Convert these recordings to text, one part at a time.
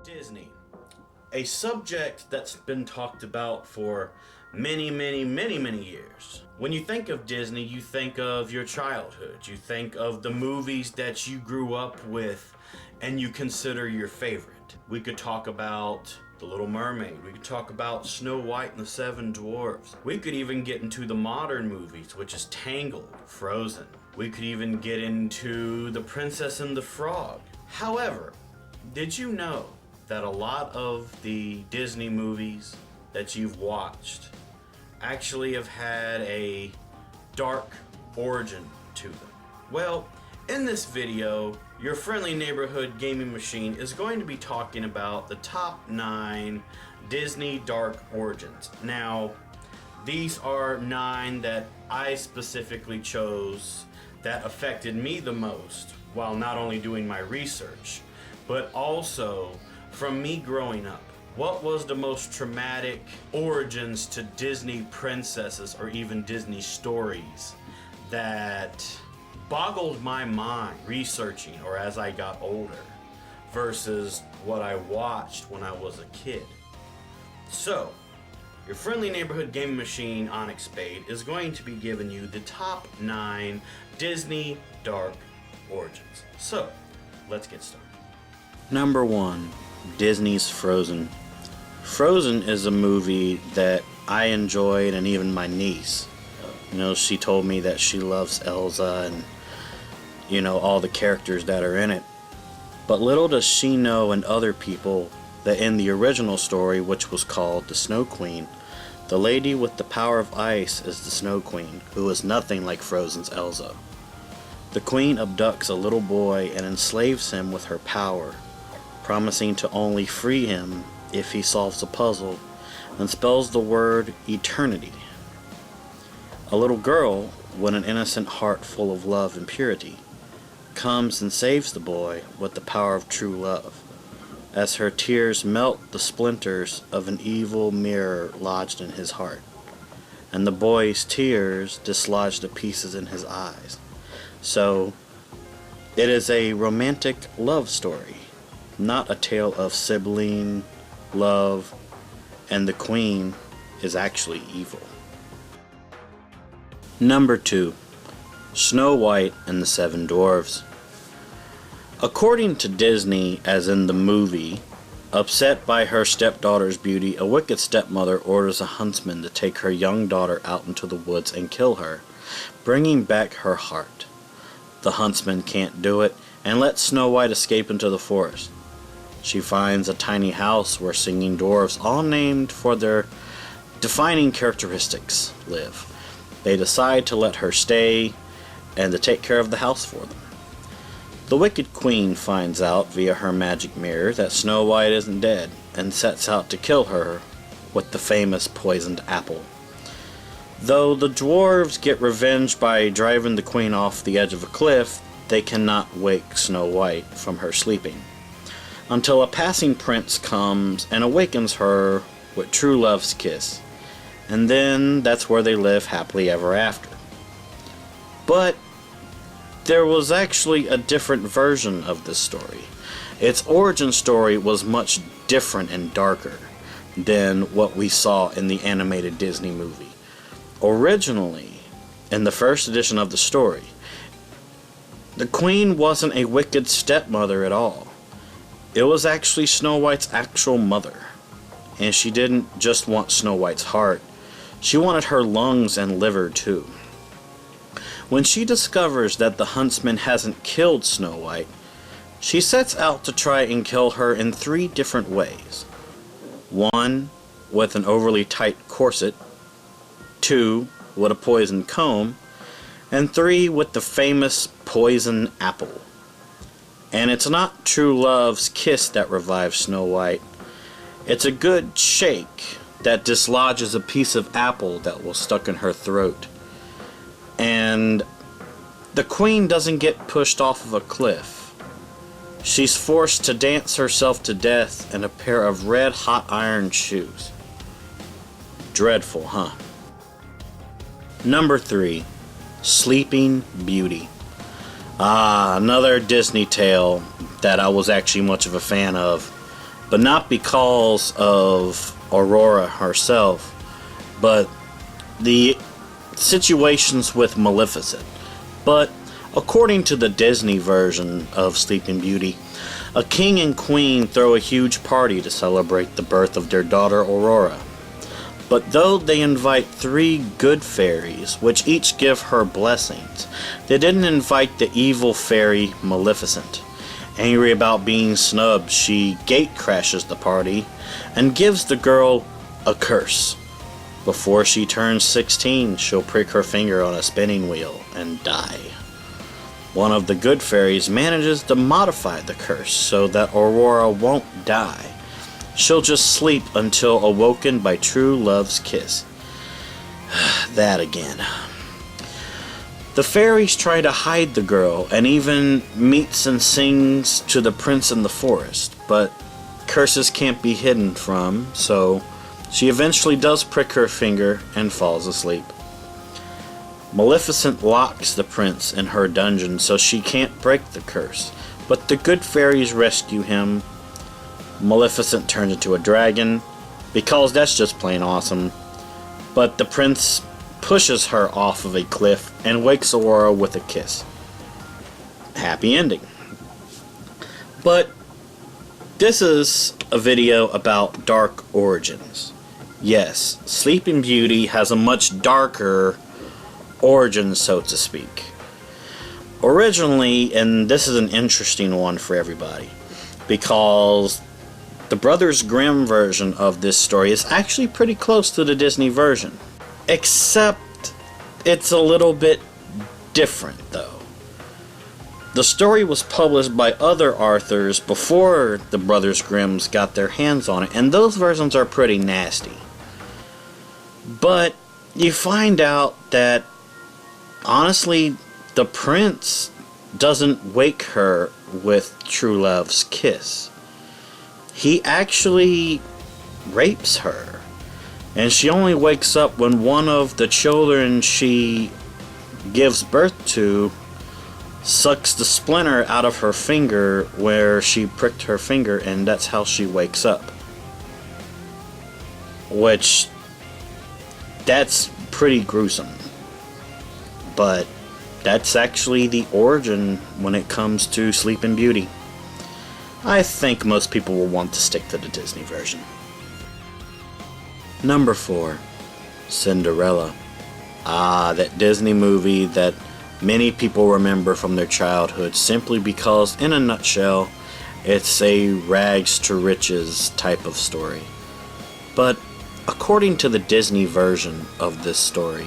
Disney, a subject that's been talked about for many years. When you think of Disney, you think of your childhood. You think of the movies that you grew up with and you consider your favorite. We could talk about The Little Mermaid. We could talk about Snow White and the Seven Dwarfs. We could even get into the modern movies, which is Tangled, Frozen. We could even get into The Princess and the Frog. However, did you know that a lot of the Disney movies that you've watched actually have had a dark origin to them? Well, in this video, your friendly neighborhood gaming machine is going to be talking about the top 9 Disney dark origins. Now, these are 9 that I specifically chose that affected me the most while not only doing my research, but also from me growing up. What was the most traumatic origins to Disney princesses or even Disney stories that boggled my mind researching or as I got older versus what I watched when I was a kid? So, your friendly neighborhood gaming machine, Onyx Spade, is going to be giving you the top 9 Disney dark origins. So, let's get started. Number 1, Disney's Frozen. Frozen is a movie that I enjoyed, and even my niece. She told me that she loves Elsa and, all the characters that are in it. But little does she know and other people that in the original story, which was called The Snow Queen, the lady with the power of ice is the Snow Queen, who is nothing like Frozen's Elsa. The queen abducts a little boy and enslaves him with her power, promising to only free him if he solves a puzzle and spells the word eternity. A little girl, with an innocent heart full of love and purity, comes and saves the boy with the power of true love, as her tears melt the splinters of an evil mirror lodged in his heart, and the boy's tears dislodge the pieces in his eyes. So, it is a romantic love story, not a tale of sibling love, and the queen is actually evil. Number 2, Snow White and the Seven Dwarfs. According to Disney, as in the movie, upset by her stepdaughter's beauty, a wicked stepmother orders a huntsman to take her young daughter out into the woods and kill her, bringing back her heart. The huntsman can't do it and lets Snow White escape into the forest. She finds a tiny house where singing dwarfs, all named for their defining characteristics, live. They decide to let her stay and to take care of the house for them. The wicked queen finds out via her magic mirror that Snow White isn't dead and sets out to kill her with the famous poisoned apple. Though the dwarves get revenge by driving the queen off the edge of a cliff, they cannot wake Snow White from her sleeping, until a passing prince comes and awakens her with true love's kiss, and then that's where they live happily ever after. But there was actually a different version of this story. Its origin story was much different and darker than what we saw in the animated Disney movie. Originally, in the first edition of the story, the queen wasn't a wicked stepmother at all. It was actually Snow White's actual mother, and she didn't just want Snow White's heart, she wanted her lungs and liver too. When she discovers that the huntsman hasn't killed Snow White, she sets out to try and kill her in 3 different ways. 1, with an overly tight corset, 2, with a poisoned comb, and 3, with the famous poison apple. And it's not true love's kiss that revives Snow White. It's a good shake that dislodges a piece of apple that was stuck in her throat. And the queen doesn't get pushed off of a cliff. She's forced to dance herself to death in a pair of red hot iron shoes. Dreadful, huh? Number 3, Sleeping Beauty. Another Disney tale that I was actually much of a fan of. but not because of Aurora herself, but the situations with Maleficent. But according to the Disney version of Sleeping Beauty, a king and queen throw a huge party to celebrate the birth of their daughter Aurora. But though they invite 3 good fairies, which each give her blessings, they didn't invite the evil fairy Maleficent. Angry about being snubbed, she gate crashes the party and gives the girl a curse. Before she turns 16, she'll prick her finger on a spinning wheel and die. One of the good fairies manages to modify the curse so that Aurora won't die. She'll just sleep until awoken by true love's kiss. That again. The fairies try to hide the girl and even meets and sings to the prince in the forest, but curses can't be hidden from, so she eventually does prick her finger and falls asleep. Maleficent locks the prince in her dungeon so she can't break the curse, but the good fairies rescue him. Maleficent turns into a dragon, because that's just plain awesome, but the prince pushes her off of a cliff and wakes Aurora with a kiss. Happy ending. But this is a video about dark origins. Yes, Sleeping Beauty has a much darker origin, so to speak. Originally, and this is an interesting one for everybody, because the Brothers Grimm version of this story is actually pretty close to the Disney version. Except it's a little bit different, though. The story was published by other authors before the Brothers Grimms got their hands on it, and those versions are pretty nasty. But you find out that, honestly, the prince doesn't wake her with true love's kiss. He actually rapes her, and she only wakes up when one of the children she gives birth to sucks the splinter out of her finger where she pricked her finger, and that's how she wakes up. Which, that's pretty gruesome. But that's actually the origin when it comes to Sleeping Beauty. I think most people will want to stick to the Disney version. Number 4. Cinderella. That Disney movie that many people remember from their childhood simply because, in a nutshell, it's a rags to riches type of story. But according to the Disney version of this story,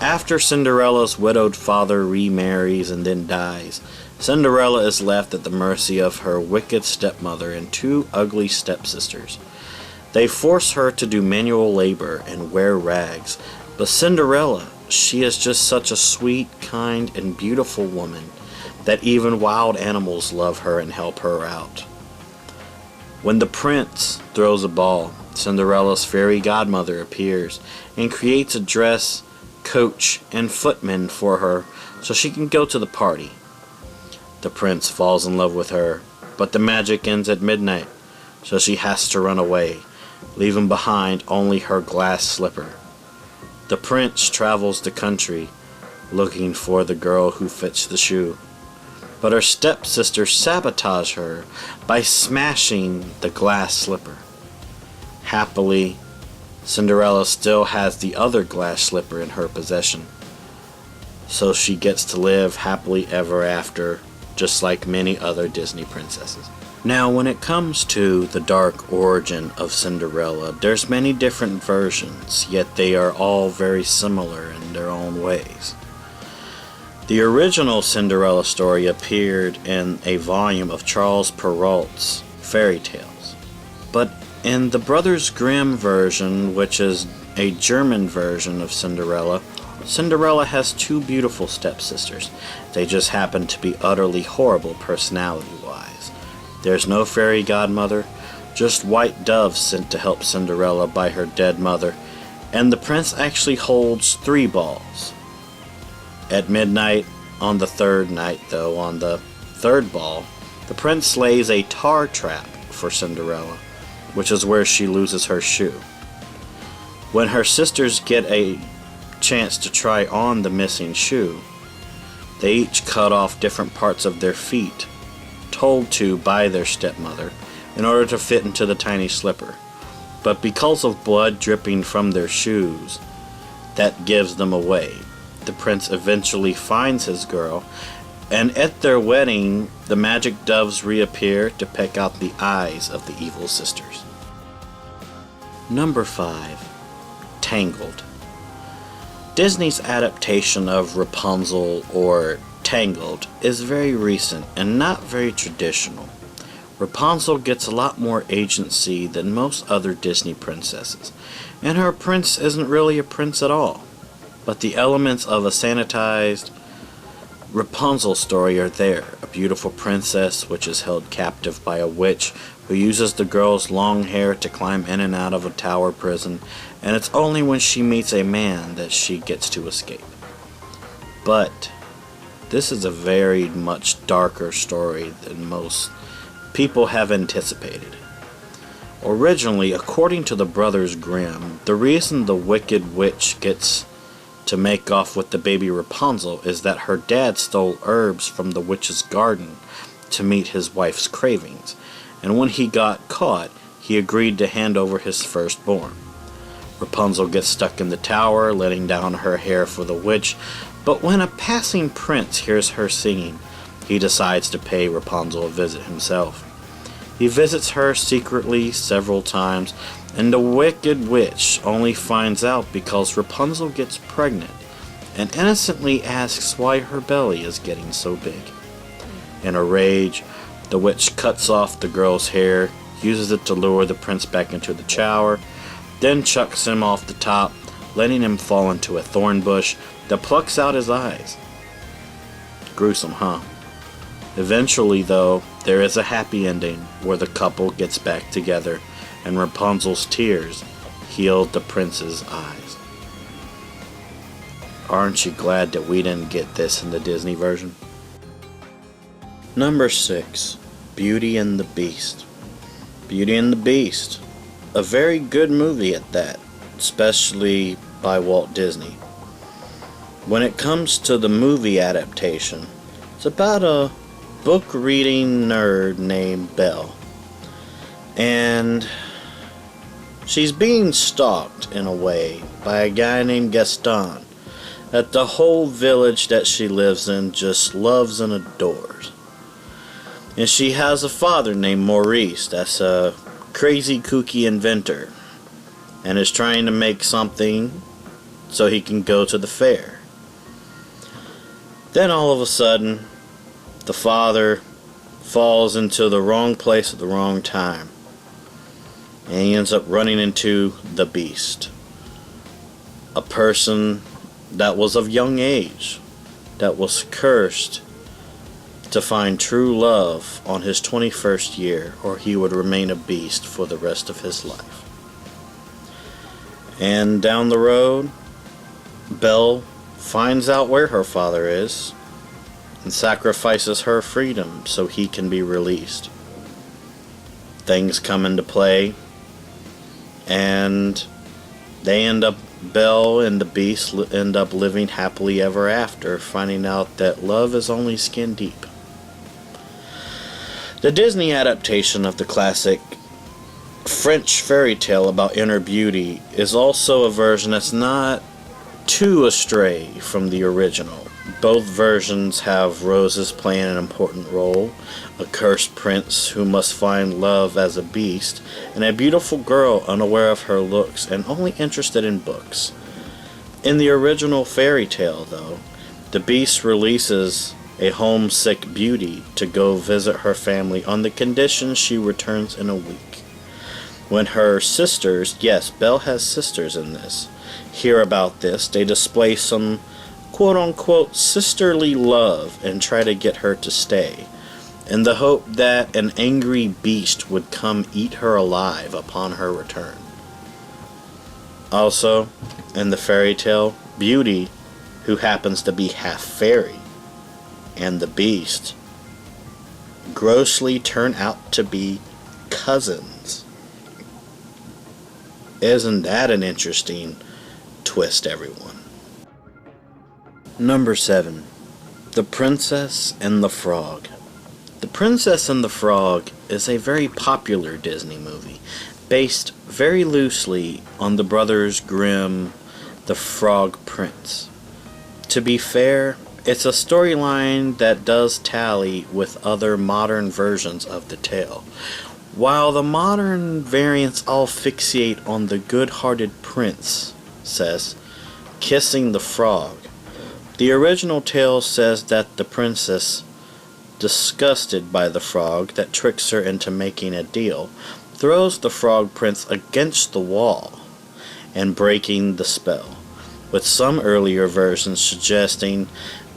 after Cinderella's widowed father remarries and then dies, Cinderella is left at the mercy of her wicked stepmother and 2 ugly stepsisters. They force her to do manual labor and wear rags, but Cinderella, she is just such a sweet, kind, and beautiful woman that even wild animals love her and help her out. When the prince throws a ball, Cinderella's fairy godmother appears and creates a dress, coach, and footman for her so she can go to the party. The prince falls in love with her, but the magic ends at midnight, so she has to run away, leaving behind only her glass slipper. The prince travels the country, looking for the girl who fits the shoe, but her stepsisters sabotage her by smashing the glass slipper. Happily, Cinderella still has the other glass slipper in her possession, so she gets to live happily ever after, just like many other Disney princesses. Now, when it comes to the dark origin of Cinderella, there's many different versions, yet they are all very similar in their own ways. The original Cinderella story appeared in a volume of Charles Perrault's fairy tales, but in the Brothers Grimm version, which is a German version of Cinderella, Cinderella has 2 beautiful stepsisters. They just happen to be utterly horrible personality-wise. There's no fairy godmother, just white doves sent to help Cinderella by her dead mother, and the prince actually holds 3 balls. At midnight, on the 3rd night though, on the 3rd ball, the prince lays a tar trap for Cinderella, which is where she loses her shoe. When her sisters get a chance to try on the missing shoe, they each cut off different parts of their feet, told to by their stepmother, in order to fit into the tiny slipper. But because of blood dripping from their shoes, that gives them away. The prince eventually finds his girl, and at their wedding, the magic doves reappear to peck out the eyes of the evil sisters. Number 5. Tangled. Disney's adaptation of Rapunzel, or Tangled, is very recent and not very traditional. Rapunzel gets a lot more agency than most other Disney princesses, and her prince isn't really a prince at all. But the elements of a sanitized Rapunzel story are there. A beautiful princess which is held captive by a witch who uses the girl's long hair to climb in and out of a tower prison, and it's only when she meets a man that she gets to escape. But this is a very much darker story than most people have anticipated. Originally, according to the Brothers Grimm, the reason the Wicked Witch gets to make off with the baby Rapunzel is that her dad stole herbs from the witch's garden to meet his wife's cravings, and when he got caught, he agreed to hand over his firstborn. Rapunzel gets stuck in the tower, letting down her hair for the witch, but when a passing prince hears her singing, he decides to pay Rapunzel a visit himself. He visits her secretly several times, and the Wicked Witch only finds out because Rapunzel gets pregnant and innocently asks why her belly is getting so big. In a rage, the witch cuts off the girl's hair, uses it to lure the prince back into the tower, then chucks him off the top, letting him fall into a thorn bush that plucks out his eyes. Gruesome, huh? Eventually, though, there is a happy ending where the couple gets back together and Rapunzel's tears healed the prince's eyes. Aren't you glad that we didn't get this in the Disney version? Number 6. Beauty and the Beast. Beauty and the Beast. A very good movie at that, especially by Walt Disney. When it comes to the movie adaptation, it's about a book-reading nerd named Belle. And she's being stalked, in a way, by a guy named Gaston that the whole village that she lives in just loves and adores. And she has a father named Maurice that's a crazy, kooky inventor and is trying to make something so he can go to the fair. Then all of a sudden, the father falls into the wrong place at the wrong time, and he ends up running into the Beast, a person that was of young age, that was cursed to find true love on his 21st year, or he would remain a beast for the rest of his life. And down the road, Belle finds out where her father is and sacrifices her freedom so he can be released. Things come into play, and Belle and the Beast end up living happily ever after, finding out that love is only skin deep. The Disney adaptation of the classic French fairy tale about inner beauty is also a version that's not too astray from the original. Both versions have roses playing an important role, a cursed prince who must find love as a beast, and a beautiful girl unaware of her looks and only interested in books. In the original fairy tale, though, the beast releases a homesick beauty to go visit her family on the condition she returns in a week. When her sisters, yes, Belle has sisters in this, hear about this, they display some quote-unquote sisterly love and try to get her to stay, in the hope that an angry beast would come eat her alive upon her return. Also, in the fairy tale, Beauty, who happens to be half fairy, and the Beast grossly turn out to be cousins. Isn't that an interesting twist, everyone? Number 7. The Princess and the Frog. The Princess and the Frog is a very popular Disney movie, based very loosely on the Brothers Grimm, The Frog Prince. To be fair, it's a storyline that does tally with other modern versions of the tale. While the modern variants all fixate on the good-hearted princess kissing the frog, the original tale says that the princess, disgusted by the frog that tricks her into making a deal, throws the frog prince against the wall and breaking the spell, with some earlier versions suggesting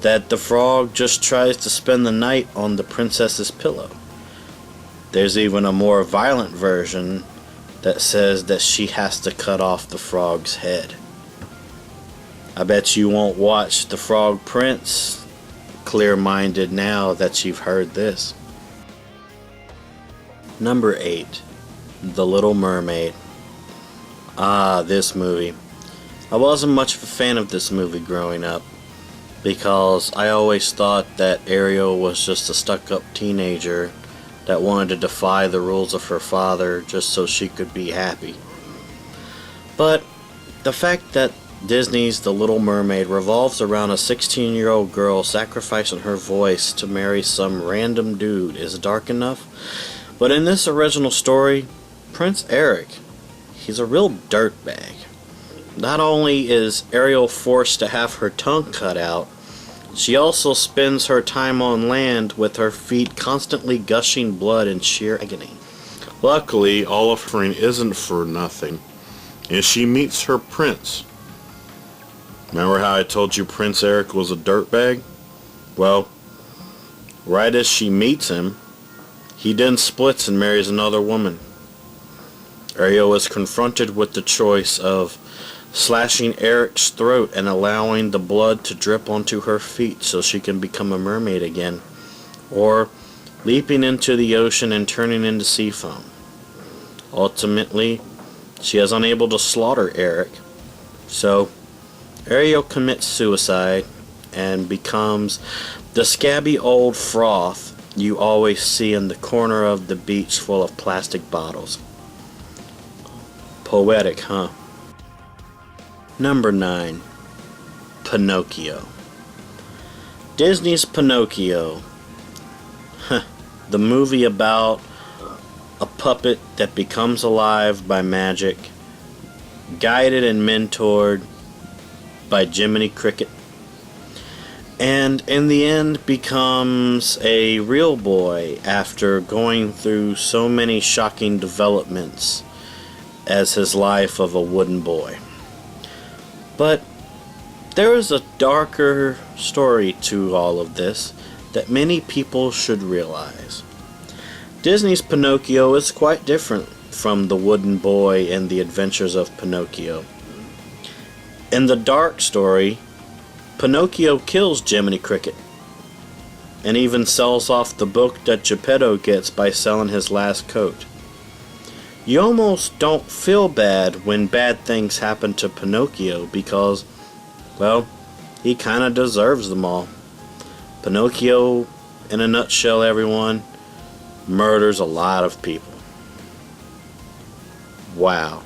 that the frog just tries to spend the night on the princess's pillow. There's even a more violent version that says that she has to cut off the frog's head. I bet you won't watch The Frog Prince clear-minded now that you've heard this. Number 8. The Little Mermaid. This movie. I wasn't much of a fan of this movie growing up, because I always thought that Ariel was just a stuck-up teenager that wanted to defy the rules of her father just so she could be happy. But the fact that Disney's The Little Mermaid revolves around a 16-year-old girl sacrificing her voice to marry some random dude is dark enough. But in this original story, Prince Eric, he's a real dirtbag. Not only is Ariel forced to have her tongue cut out, she also spends her time on land with her feet constantly gushing blood in sheer agony. Luckily, all of her isn't for nothing, and she meets her prince. Remember how I told you Prince Eric was a dirtbag? Well, right as she meets him, he then splits and marries another woman. Ariel is confronted with the choice of slashing Eric's throat and allowing the blood to drip onto her feet so she can become a mermaid again, or leaping into the ocean and turning into sea foam. Ultimately, she is unable to slaughter Eric, so Ariel commits suicide and becomes the scabby old froth you always see in the corner of the beach full of plastic bottles. Poetic, huh? Number 9. Pinocchio. Disney's Pinocchio. The movie about a puppet that becomes alive by magic, guided and mentored by Jiminy Cricket, and in the end becomes a real boy after going through so many shocking developments as his life of a wooden boy. But there is a darker story to all of this that many people should realize. Disney's Pinocchio is quite different from the wooden boy and the adventures of Pinocchio. In the dark story, Pinocchio kills Jiminy Cricket and even sells off the book that Geppetto gets by selling his last coat. You almost don't feel bad when bad things happen to Pinocchio because, well, he kind of deserves them all. Pinocchio, in a nutshell, everyone, murders a lot of people. Wow.